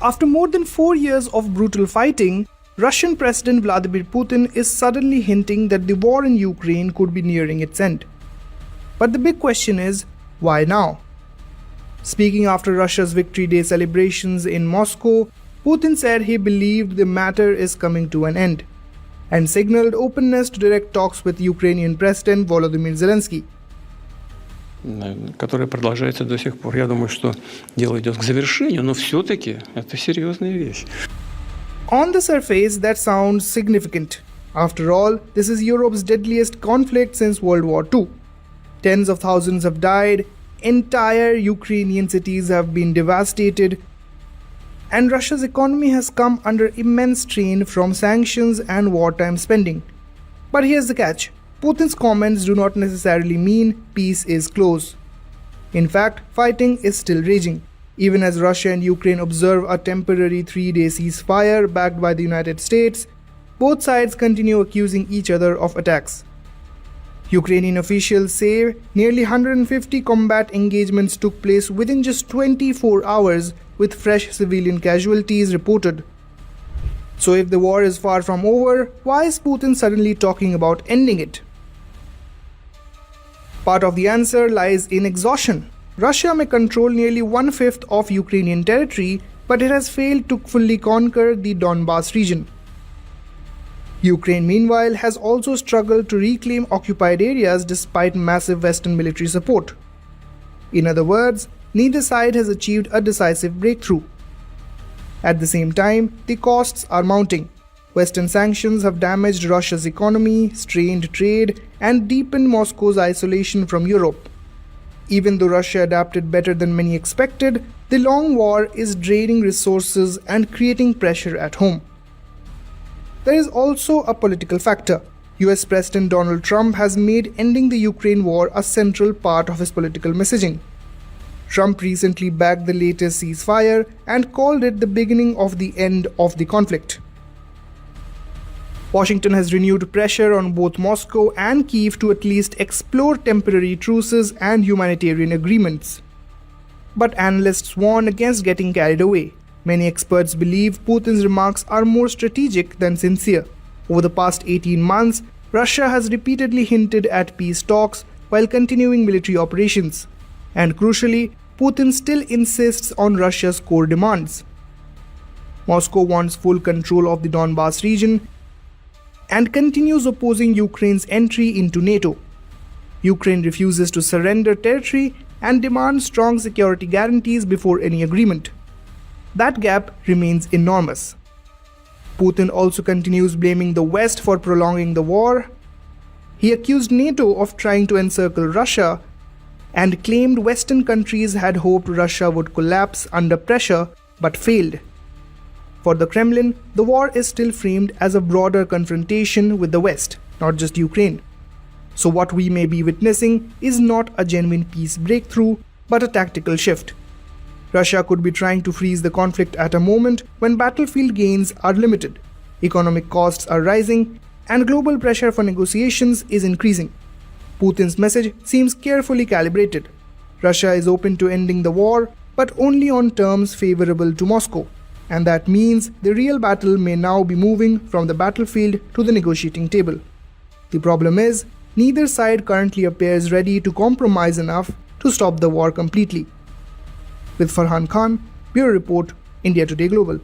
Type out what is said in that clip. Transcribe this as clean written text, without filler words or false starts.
After more than 4 years of brutal fighting, Russian President Vladimir Putin is suddenly hinting that the war in Ukraine could be nearing its end. But the big question is, why now? Speaking after Russia's Victory Day celebrations in Moscow, Putin said he believed the matter is coming to an end and signaled openness to direct talks with Ukrainian President Volodymyr Zelensky. Которая продолжается до сих пор. Я думаю, что дело идет к завершению, но все-таки это серьезная вещь. On the surface, that sounds significant. After all, this is Europe's deadliest conflict since World War II. Tens of thousands have died, entire Ukrainian cities have been devastated, and Russia's economy has come under immense strain from sanctions and wartime spending. But here's the catch. Putin's comments do not necessarily mean peace is close. In fact, fighting is still raging. Even as Russia and Ukraine observe a temporary 3-day ceasefire backed by the United States, both sides continue accusing each other of attacks. Ukrainian officials say nearly 150 combat engagements took place within just 24 hours, with fresh civilian casualties reported. So if the war is far from over, why is Putin suddenly talking about ending it? Part of the answer lies in exhaustion. Russia may control nearly 1/5 of Ukrainian territory, but it has failed to fully conquer the Donbas region. Ukraine, meanwhile, has also struggled to reclaim occupied areas despite massive Western military support. In other words, neither side has achieved a decisive breakthrough. At the same time, the costs are mounting. Western sanctions have damaged Russia's economy, strained trade, and deepened Moscow's isolation from Europe. Even though Russia adapted better than many expected, the long war is draining resources and creating pressure at home. There is also a political factor. US President Donald Trump has made ending the Ukraine war a central part of his political messaging. Trump recently backed the latest ceasefire and called it the beginning of the end of the conflict. Washington has renewed pressure on both Moscow and Kyiv to at least explore temporary truces and humanitarian agreements. But analysts warn against getting carried away. Many experts believe Putin's remarks are more strategic than sincere. Over the past 18 months, Russia has repeatedly hinted at peace talks while continuing military operations. And crucially, Putin still insists on Russia's core demands. Moscow wants full control of the Donbas region and continues opposing Ukraine's entry into NATO. Ukraine refuses to surrender territory and demands strong security guarantees before any agreement. That gap remains enormous. Putin also continues blaming the West for prolonging the war. He accused NATO of trying to encircle Russia and claimed Western countries had hoped Russia would collapse under pressure but failed. For the Kremlin, the war is still framed as a broader confrontation with the West, not just Ukraine. So what we may be witnessing is not a genuine peace breakthrough, but a tactical shift. Russia could be trying to freeze the conflict at a moment when battlefield gains are limited, economic costs are rising, and global pressure for negotiations is increasing. Putin's message seems carefully calibrated. Russia is open to ending the war, but only on terms favorable to Moscow. And that means the real battle may now be moving from the battlefield to the negotiating table. The problem is, neither side currently appears ready to compromise enough to stop the war completely. With Farhan Khan, Bureau Report, India Today Global.